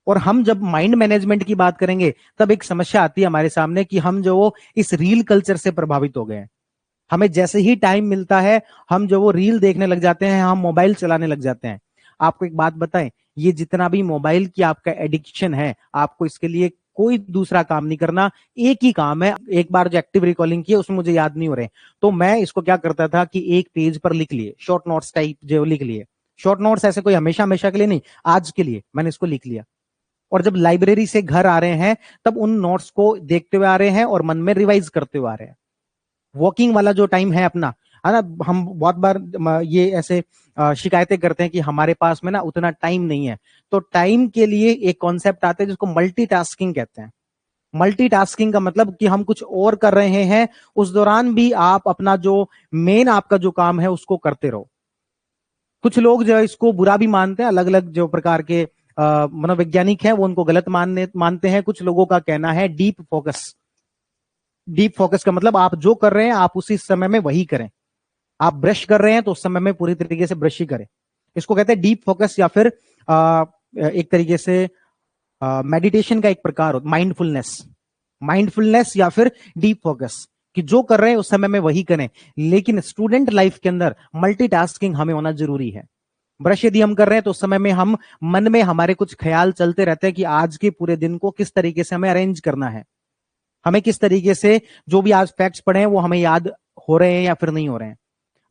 और हम जब माइंड मैनेजमेंट की बात करेंगे तब एक समस्या आती है हमारे सामने कि हम जो वो इस रील कल्चर से प्रभावित हो गए हैं। हमें जैसे ही टाइम मिलता है हम जो वो रील देखने लग जाते हैं, हम मोबाइल चलाने लग जाते हैं। आपको एक बात बताएं, ये जितना भी मोबाइल की आपका एडिक्शन है, आपको इसके लिए कोई दूसरा काम नहीं करना, एक ही काम है। एक बार जो एक्टिव रिकॉलिंग की है उसमें मुझे याद नहीं हो रहे, तो मैं इसको क्या करता था कि एक पेज पर लिख लिए, शॉर्ट नोट्स टाइप जो लिख लिए। शॉर्ट नोट्स ऐसे कोई हमेशा हमेशा के लिए नहीं, आज के लिए मैंने इसको लिख लिया। और जब लाइब्रेरी से घर आ रहे हैं तब उन नोट्स को देखते हुए आ रहे हैं और मन में रिवाइज करते हुए आ रहे हैं। वॉकिंग वाला जो टाइम है अपना, है ना, हम बहुत बार ये ऐसे शिकायतें करते हैं कि हमारे पास में ना उतना टाइम नहीं है। तो टाइम के लिए एक कॉन्सेप्ट आता है जिसको मल्टीटास्किंग कहते हैं। मल्टीटास्किंग का मतलब कि हम कुछ और कर रहे हैं, उस दौरान भी आप अपना जो मेन आपका जो काम है उसको करते रहो। कुछ लोग जो है इसको बुरा भी मानते हैं, अलग अलग जो प्रकार के मनोवैज्ञानिक हैं वो उनको गलत मानते हैं। कुछ लोगों का कहना है डीप फोकस। डीप फोकस का मतलब आप जो कर रहे हैं आप उसी समय में वही करें। आप ब्रश कर रहे हैं तो उस समय में पूरी तरीके से ब्रश ही करें। इसको कहते हैं डीप फोकस, या फिर एक तरीके से मेडिटेशन का एक प्रकार हो, माइंडफुलनेस। माइंडफुलनेस या फिर डीप फोकस, कि जो कर रहे हैं उस समय में वही करें। लेकिन स्टूडेंट लाइफ के अंदर मल्टीटास्किंग हमें होना जरूरी है। ब्रश यदि हम कर रहे हैं तो उस समय में हम मन में हमारे कुछ ख्याल चलते रहते हैं कि आज के पूरे दिन को किस तरीके से हमें अरेंज करना है, हमें किस तरीके से जो भी आज फैक्ट्स पढ़े हैं वो हमें याद हो रहे हैं या फिर नहीं हो रहे हैं।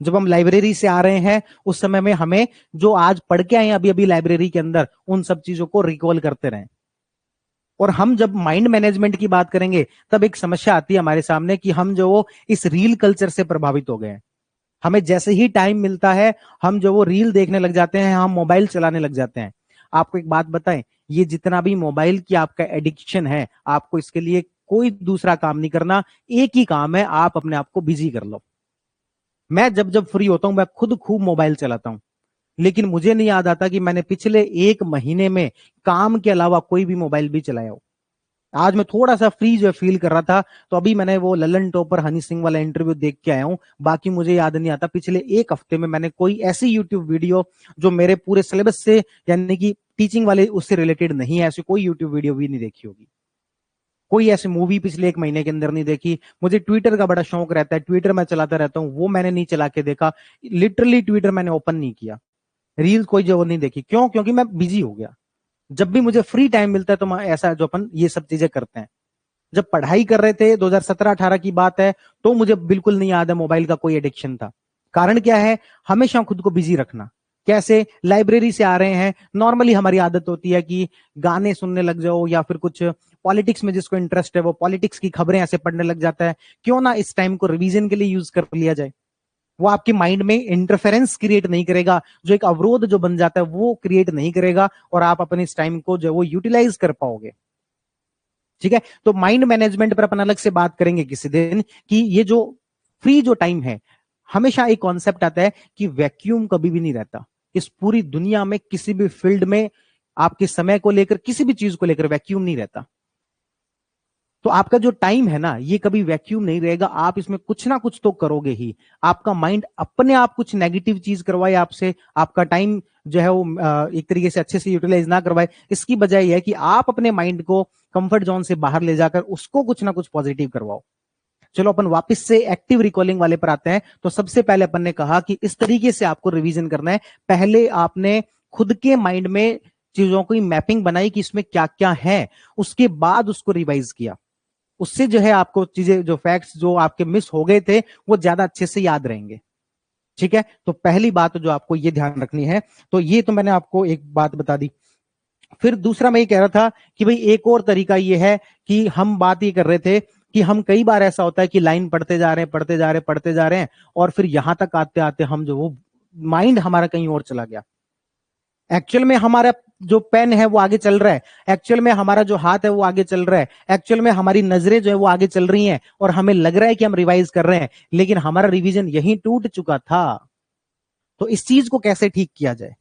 जब हम लाइब्रेरी से आ रहे हैं उस समय में हमें जो आज पढ़ के आए हैं अभी अभी लाइब्रेरी के अंदर, उन सब चीजों को रिकॉल करते रहें। और हम जब माइंड मैनेजमेंट की बात करेंगे तब एक समस्या आती है हमारे सामने कि हम जो वो इस रील कल्चर से प्रभावित हो गए हैं। हमें जैसे ही टाइम मिलता है हम जो वो रील देखने लग जाते हैं, हम मोबाइल चलाने लग जाते हैं। आपको एक बात बताएं, ये जितना भी मोबाइल की आपका एडिक्शन है, आपको इसके लिए कोई दूसरा काम नहीं करना, एक ही काम है, आप अपने आप को बिजी कर लो। मैं जब जब फ्री होता हूं मैं खुद खूब मोबाइल चलाता हूं, लेकिन मुझे नहीं याद आता कि मैंने पिछले एक महीने में काम के अलावा कोई भी मोबाइल भी चलाया हो। आज मैं थोड़ा सा फ्री जो फील कर रहा था तो अभी मैंने वो ललन टॉपर हनी सिंह वाला इंटरव्यू देख के आया हूं। बाकी मुझे याद नहीं आता पिछले एक हफ्ते में मैंने कोई ऐसी यूट्यूब वीडियो जो मेरे पूरे सिलेबस से यानी कि टीचिंग वाले उससे रिलेटेड नहीं है, ऐसी कोई यूट्यूब वीडियो भी नहीं देखी होगी। कोई ऐसी मूवी पिछले एक महीने के अंदर नहीं देखी। मुझे ट्विटर का बड़ा शौक रहता है, ट्विटर मैं चलाता रहता हूँ, वो मैंने नहीं चला के देखा। लिटरली ट्विटर मैंने ओपन नहीं किया। रील कोई जो नहीं देखी। क्यों? क्योंकि मैं बिजी हो गया। जब भी मुझे फ्री टाइम मिलता है तो मैं ऐसा जो अपन ये सब चीजें करते हैं। जब पढ़ाई कर रहे थे 2017-18 की बात है, तो मुझे बिल्कुल नहीं याद है मोबाइल का कोई एडिक्शन था। कारण क्या है? हमेशा खुद को बिजी रखना। कैसे? लाइब्रेरी से आ रहे हैं, नॉर्मली हमारी आदत होती है कि गाने सुनने लग जाओ या फिर कुछ पॉलिटिक्स में जिसको इंटरेस्ट है वो पॉलिटिक्स की खबरें ऐसे पढ़ने लग जाता है। क्यों ना इस टाइम को रिवीजन के लिए यूज कर लिया जाए। वो आपके माइंड में इंटरफेरेंस क्रिएट नहीं करेगा, जो एक अवरोध जो बन जाता है वो क्रिएट नहीं करेगा, और आप अपने इस टाइम को जो वो यूटिलाइज कर पाओगे। ठीक है, तो माइंड मैनेजमेंट पर अपन अलग से बात करेंगे किसी दिन कि ये जो फ्री जो टाइम है, हमेशा एक कॉन्सेप्ट आता है कि वैक्यूम कभी भी नहीं रहता। इस पूरी दुनिया में किसी भी फील्ड में आपके समय को लेकर, किसी भी चीज को लेकर वैक्यूम नहीं रहता। तो आपका जो टाइम है ना, ये कभी वैक्यूम नहीं रहेगा, आप इसमें कुछ ना कुछ तो करोगे ही। आपका माइंड अपने आप कुछ नेगेटिव चीज करवाए आपसे, आपका टाइम जो है वो एक तरीके से अच्छे से यूटिलाइज ना करवाए, इसकी बजाय यह है कि आप अपने माइंड को कंफर्ट जोन से बाहर ले जाकर उसको कुछ ना कुछ पॉजिटिव करवाओ। चलो अपन वापस से एक्टिव रिकॉलिंग वाले पर आते हैं। तो सबसे पहले अपन ने कहा कि इस तरीके से आपको रिवीजन करना है। पहले आपने खुद के माइंड में चीजों की मैपिंग बनाई कि इसमें क्या क्या है, उसके बाद उसको रिवाइज किया। उससे जो है आपको चीजें, जो फैक्ट्स जो आपके मिस हो गए थे, वो ज्यादा अच्छे से याद रहेंगे। ठीक है, तो पहली बात जो आपको ये ध्यान रखनी है, तो ये तो मैंने आपको एक बात बता दी। फिर दूसरा मैं ये कह रहा था कि भाई एक और तरीका ये है कि हम बात ये कर रहे थे कि हम कई बार ऐसा होता है कि लाइन पढ़ते जा रहे हैं, पढ़ते जा रहे हैं, पढ़ते जा रहे हैं, और फिर यहां तक आते आते हम जो वो माइंड हमारा कहीं और चला गया। एक्चुअल में हमारा जो पेन है वो आगे चल रहा है, एक्चुअल में हमारा जो हाथ है वो आगे चल रहा है, एक्चुअल में हमारी नजरें जो है वो आगे चल रही हैं, और हमें लग रहा है कि हम रिवाइज कर रहे हैं, लेकिन हमारा रिवीजन यहीं टूट चुका था। तो इस चीज को कैसे ठीक किया जाए?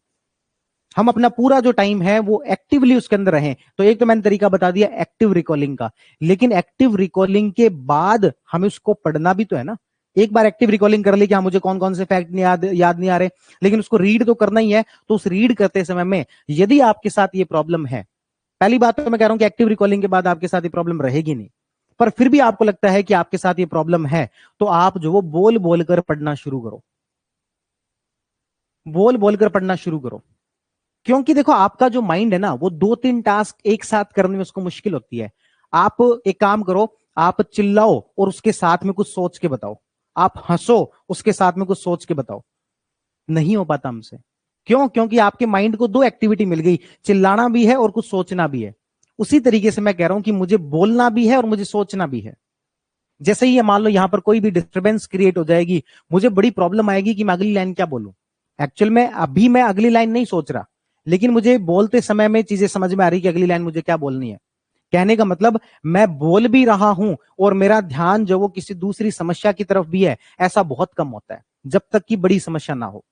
हम अपना पूरा जो टाइम है वो एक्टिवली उसके अंदर रहें। तो एक तो मैंने तरीका बता दिया एक्टिव रिकॉलिंग का, लेकिन एक्टिव रिकॉलिंग के बाद हमें उसको पढ़ना भी तो है ना। एक बार एक्टिव रिकॉलिंग कर ली कि हाँ मुझे कौन कौन से फैक्ट नहीं याद नहीं आ रहे, लेकिन उसको रीड तो करना ही है। तो उस रीड करते समय में यदि आपके साथ ये प्रॉब्लम है पहली बात तो मैं कह रहा हूं कि एक्टिव रिकॉलिंग के बाद आपके साथ ये प्रॉब्लम रहेगी नहीं, पर फिर भी आपको लगता है कि आपके साथ ये प्रॉब्लम है, तो आप जो वो बोल बोल कर पढ़ना शुरू करो, बोल बोल कर पढ़ना शुरू करो। क्योंकि देखो आपका जो माइंड है ना, वो 2-3 टास्क एक साथ करने में उसको मुश्किल होती है। आप एक काम करो, आप चिल्लाओ और उसके साथ में कुछ सोच के बताओ, आप हंसो उसके साथ में कुछ सोच के बताओ, नहीं हो पाता हमसे। क्यों? क्योंकि आपके माइंड को दो एक्टिविटी मिल गई, चिल्लाना भी है और कुछ सोचना भी है। उसी तरीके से मैं कह रहा हूं कि मुझे बोलना भी है और मुझे सोचना भी है। जैसे ही ये मान लो यहां पर कोई भी डिस्टरबेंस क्रिएट हो जाएगी, मुझे बड़ी प्रॉब्लम आएगी कि मैं अगली लाइन क्या बोलूं। एक्चुअल में अभी मैं अगली लाइन नहीं सोच रहा, लेकिन मुझे बोलते समय में चीजें समझ में आ रही कि अगली लाइन मुझे क्या बोलनी है। कहने का मतलब मैं बोल भी रहा हूं और मेरा ध्यान जो वो किसी दूसरी समस्या की तरफ भी है, ऐसा बहुत कम होता है जब तक कि बड़ी समस्या ना हो।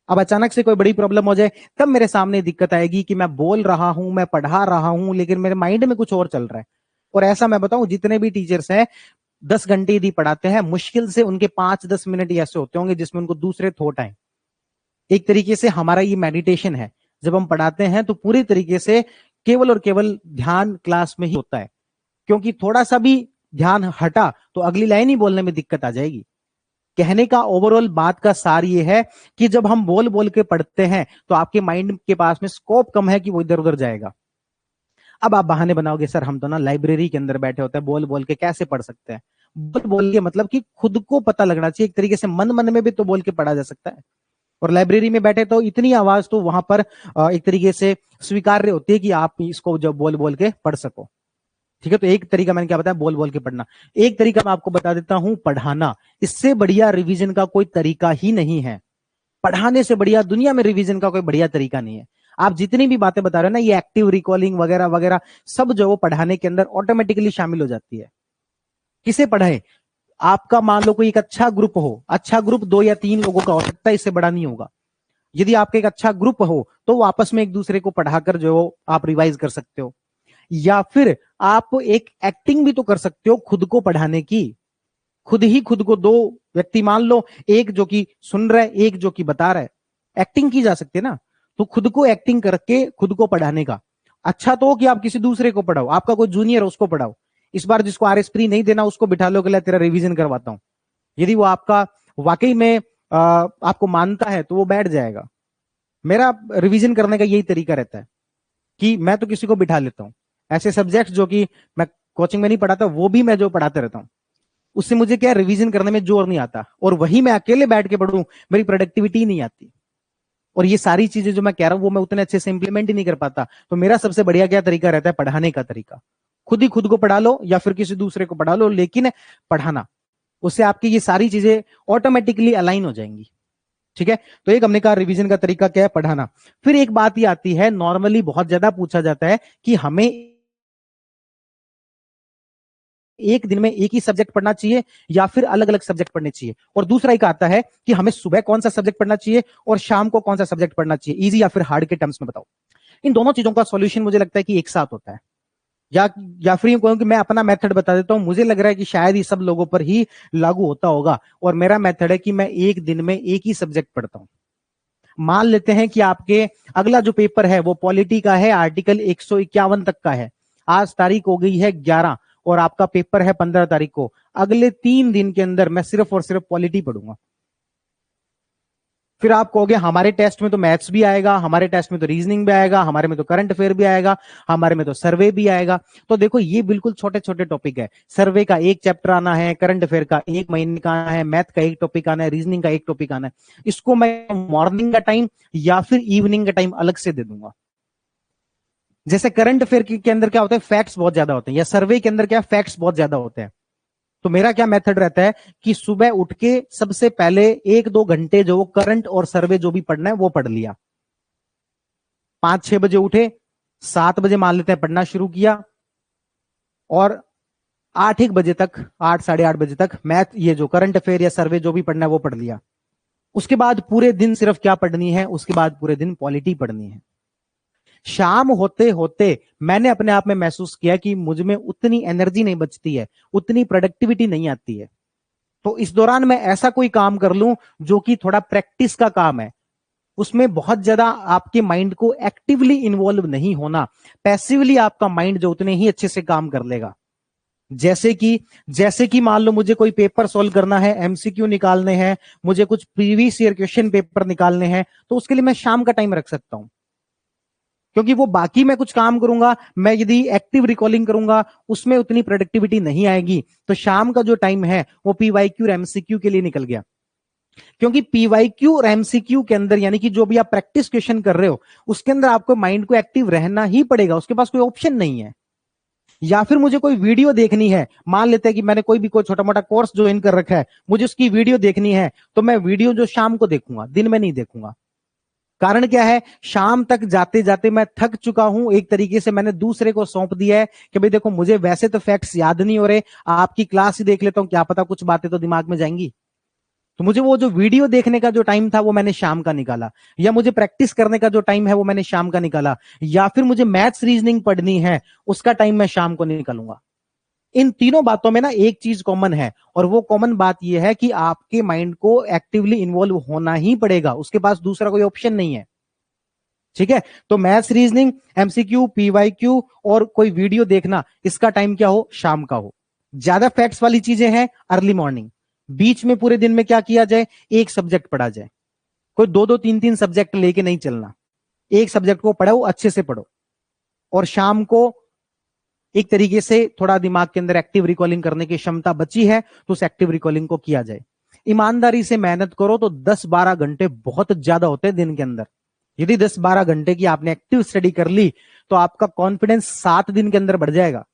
अब अचानक से कोई बड़ी प्रॉब्लम हो जाए, तब मेरे सामने दिक्कत आएगी कि मैं बोल रहा हूं, मैं पढ़ा रहा हूं, लेकिन मेरे माइंड में कुछ और चल रहा है। और ऐसा मैं बताऊं, जितने भी टीचर्स हैं 10 घंटे यदि पढ़ाते हैं, मुश्किल से उनके 5-10 मिनट ऐसे होते होंगे जिसमें उनको दूसरे थॉट आए। एक तरीके से हमारा ये मेडिटेशन है, जब हम पढ़ाते हैं तो पूरी तरीके से केवल और केवल ध्यान क्लास में ही होता है, क्योंकि थोड़ा सा भी ध्यान हटा तो अगली लाइन ही बोलने में दिक्कत आ जाएगी। कहने का ओवरऑल बात का सार ये है कि जब हम बोल बोल के पढ़ते हैं तो आपके माइंड के पास में स्कोप कम है कि वो इधर उधर जाएगा। अब आप बहाने बनाओगे, सर हम तो ना लाइब्रेरी के अंदर बैठे होते हैं, बोल बोल के कैसे पढ़ सकते हैं। बोल बोल के मतलब कि खुद को पता लगना चाहिए, एक तरीके से मन मन में भी तो बोल के पढ़ा जा सकता है। और लाइब्रेरी में बैठे तो इतनी आवाज तो वहां पर एक तरीके से स्वीकार्य होती है कि आप इसको जब बोल बोल के पढ़ सको। ठीक है, तो एक तरीका मैंने क्या बताया, बोल बोल के पढ़ना। एक तरीका मैं आपको बता देता हूं, पढ़ाना। इससे बढ़िया रिवीजन का कोई तरीका ही नहीं है। पढ़ाने से बढ़िया दुनिया में रिवीजन का कोई बढ़िया तरीका नहीं है। आप जितनी भी बातें बता रहे हो ना, ये एक्टिव रिकॉलिंग वगैरह वगैरह, सब जो वो पढ़ाने के अंदर ऑटोमेटिकली शामिल हो जाती है। किसे पढ़ाए? आपका मान लो कोई एक अच्छा ग्रुप हो, अच्छा ग्रुप 2 या 3 लोगों का हो सकता है, इससे बड़ा नहीं होगा। यदि आपका एक अच्छा ग्रुप हो तो वो आपस में एक दूसरे को पढ़ाकर जो आप रिवाइज कर सकते हो। या फिर आप एक एक्टिंग भी तो कर सकते हो खुद को पढ़ाने की। खुद ही खुद को, 2 व्यक्ति मान लो, एक जो कि सुन रहा है, एक जो कि बता रहा है, एक्टिंग की जा सकती है ना। तो खुद को एक्टिंग करके खुद को पढ़ाने का अच्छा तो हो कि आप किसी दूसरे को पढ़ाओ, आपका कोई जूनियर है उसको पढ़ाओ। इस बार जिसको आरएस प्री नहीं देना उसको बिठा लो कि तेरा रिवीजन करवाता हूं। यदि वो आपका वाकई में आपको मानता है तो वो बैठ जाएगा। मेरा रिवीजन करने का यही तरीका रहता है कि मैं तो किसी को बिठा लेता हूं। ऐसे सब्जेक्ट जो कि मैं कोचिंग में नहीं पढ़ाता, वो भी मैं जो पढ़ाते रहता हूं, उससे मुझे क्या रिवीजन करने में जोर नहीं आता। और वही मैं अकेले बैठ के पढ़ूं, मेरी प्रोडक्टिविटी नहीं आती। और ये सारी चीजें जो मैं कह रहा हूं वो मैं उतने अच्छे से इंप्लीमेंट ही नहीं कर पाता। तो मेरा सबसे बढ़िया क्या तरीका रहता है, पढ़ाने का तरीका। खुद ही खुद को पढ़ा लो या फिर किसी दूसरे को पढ़ा लो, लेकिन पढ़ाना, उससे आपकी ये सारी चीजें ऑटोमेटिकली अलाइन हो जाएंगी। ठीक है, तो एक हमने कहा रिवीजन का तरीका क्या है, पढ़ाना। फिर एक बात ये आती है, नॉर्मली बहुत ज्यादा पूछा जाता है कि हमें एक दिन में एक ही सब्जेक्ट पढ़ना चाहिए या फिर अलग अलग सब्जेक्ट पढ़ने चाहिए। और दूसरा एक आता है कि हमें सुबह कौन सा सब्जेक्ट पढ़ना चाहिए और शाम को कौन सा सब्जेक्ट पढ़ना चाहिए, इजी या फिर हार्ड के टर्म्स में बताओ। इन दोनों चीजों का सॉल्यूशन मुझे लगता है कि एक साथ होता है। या फिर यूं कहूं कि मैं अपना मेथड बता देता हूं, मुझे लग रहा है कि शायद ये सब लोगों पर ही लागू होता होगा। और मेरा मेथड है कि मैं एक दिन में एक ही सब्जेक्ट पढ़ता हूं। मान लेते हैं कि आपके अगला जो पेपर है वो पॉलिटी का है, आर्टिकल 151 तक का है। आज तारीख हो गई है 11 और आपका पेपर है 15 तारीख को। अगले 3 दिन के अंदर मैं सिर्फ और सिर्फ पॉलिटी पढ़ूंगा। फिर आप कहोगे हमारे टेस्ट में तो मैथ्स भी आएगा, हमारे टेस्ट में तो रीजनिंग भी आएगा, हमारे में तो करंट अफेयर भी आएगा, हमारे में तो सर्वे भी आएगा। तो देखो ये बिल्कुल छोटे छोटे टॉपिक है। सर्वे का एक चैप्टर आना है, करंट अफेयर का 1 महीने का आना है, मैथ का एक टॉपिक आना है, रीजनिंग का एक टॉपिक आना है। इसको मैं मॉर्निंग का टाइम या फिर इवनिंग का टाइम अलग से दे दूंगा। जैसे करंट अफेयर के अंदर क्या होता है, फैक्ट्स बहुत ज्यादा होते हैं, या सर्वे के अंदर क्या फैक्ट्स बहुत ज्यादा होते हैं। तो मेरा क्या मेथड रहता है कि सुबह उठ के सबसे पहले 1-2 घंटे जो वो करंट और सर्वे जो भी पढ़ना है वो पढ़ लिया। 5-6 बजे उठे, 7 बजे मान लेते हैं पढ़ना शुरू किया, और 8-1 बजे तक, 8-8:30 बजे तक मैथ, ये जो करंट अफेयर या सर्वे जो भी पढ़ना है वो पढ़ लिया। उसके बाद पूरे दिन सिर्फ क्या पढ़नी है, उसके बाद पूरे दिन पॉलिटी पढ़नी है। शाम होते होते मैंने अपने आप में महसूस किया कि मुझ में उतनी एनर्जी नहीं बचती है, उतनी प्रोडक्टिविटी नहीं आती है। तो इस दौरान मैं ऐसा कोई काम कर लूं जो कि थोड़ा प्रैक्टिस का काम है, उसमें बहुत ज्यादा आपके माइंड को एक्टिवली इन्वॉल्व नहीं होना, पैसिवली आपका माइंड जो उतने ही अच्छे से काम कर लेगा। जैसे कि मान लो मुझे कोई पेपर सॉल्व करना है, एमसीक्यू निकालने हैं, मुझे कुछ प्रीवियस ईयर क्वेश्चन पेपर निकालने हैं, तो उसके लिए मैं शाम का टाइम रख सकता हूं, क्योंकि वो बाकी मैं कुछ काम करूंगा, मैं यदि एक्टिव रिकॉलिंग करूंगा उसमें उतनी प्रोडक्टिविटी नहीं आएगी। तो शाम का जो टाइम है वो पीवाईक्यू और एमसीक्यू के लिए निकल गया, क्योंकि पीवाईक्यू और एमसीक्यू के अंदर यानी कि जो भी आप प्रैक्टिस क्वेश्चन कर रहे हो उसके अंदर आपको माइंड को एक्टिव रहना ही पड़ेगा, उसके पास कोई ऑप्शन नहीं है। या फिर मुझे कोई वीडियो देखनी है, मान लेते हैं कि मैंने कोई भी कोई छोटा मोटा कोर्स ज्वाइन कर रखा है, मुझे उसकी वीडियो देखनी है, तो मैं वीडियो जो शाम को देखूंगा, दिन में नहीं देखूंगा। कारण क्या है, शाम तक जाते जाते मैं थक चुका हूं, एक तरीके से मैंने दूसरे को सौंप दिया है कि भाई देखो मुझे वैसे तो फैक्ट्स याद नहीं हो रहे, आपकी क्लास ही देख लेता हूं, क्या पता कुछ बातें तो दिमाग में जाएंगी। तो मुझे वो जो वीडियो देखने का जो टाइम था वो मैंने शाम का निकाला, या मुझे प्रैक्टिस करने का जो टाइम है वो मैंने शाम का निकाला, या फिर मुझे मैथ्स रीजनिंग पढ़नी है उसका टाइम मैं शाम को निकालूंगा। इन तीनों बातों में ना एक चीज कॉमन है, और वो कॉमन बात यह है कि आपके माइंड को एक्टिवली इन्वॉल्व होना ही पड़ेगा, उसके पास दूसरा कोई ऑप्शन नहीं है। ठीक है, तो मैथ्स रीजनिंग, एमसीक्यू, पीवाईक्यू और कोई वीडियो देखना, इसका टाइम क्या हो, शाम का हो। ज्यादा फैक्ट्स वाली चीजें हैं अर्ली मॉर्निंग। बीच में पूरे दिन में क्या किया जाए, एक सब्जेक्ट पढ़ा जाए, कोई दो दो तीन तीन सब्जेक्ट लेके नहीं चलना, एक सब्जेक्ट को पढ़ो, अच्छे से पढ़ो, और शाम को एक तरीके से थोड़ा दिमाग के अंदर एक्टिव रिकॉलिंग करने की क्षमता बची है तो उस एक्टिव रिकॉलिंग को किया जाए। ईमानदारी से मेहनत करो तो 10-12 घंटे बहुत ज्यादा होते हैं दिन के अंदर। यदि 10-12 घंटे की आपने एक्टिव स्टडी कर ली तो आपका कॉन्फिडेंस 7 दिन के अंदर बढ़ जाएगा।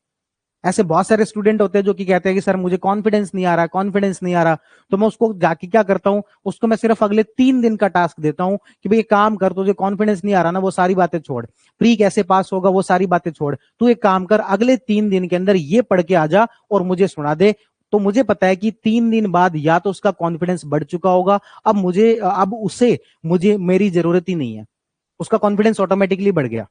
ऐसे बहुत सारे स्टूडेंट होते हैं जो कि कहते हैं कि सर मुझे कॉन्फिडेंस नहीं आ रहा, कॉन्फिडेंस नहीं आ रहा। तो मैं उसको जाके क्या करता हूं, उसको मैं सिर्फ अगले 3 दिन का टास्क देता हूं कि भाई एक काम कर, तुझे कॉन्फिडेंस नहीं आ रहा ना, वो सारी बातें छोड़, प्री कैसे पास होगा वो सारी बातें छोड़, तू एक काम कर, अगले 3 दिन के अंदर ये पढ़ के आ जा और मुझे सुना दे। तो मुझे पता है कि 3 दिन बाद या तो उसका कॉन्फिडेंस बढ़ चुका होगा, अब उसे मुझे मेरी जरूरत ही नहीं है, उसका कॉन्फिडेंस ऑटोमेटिकली बढ़ गया।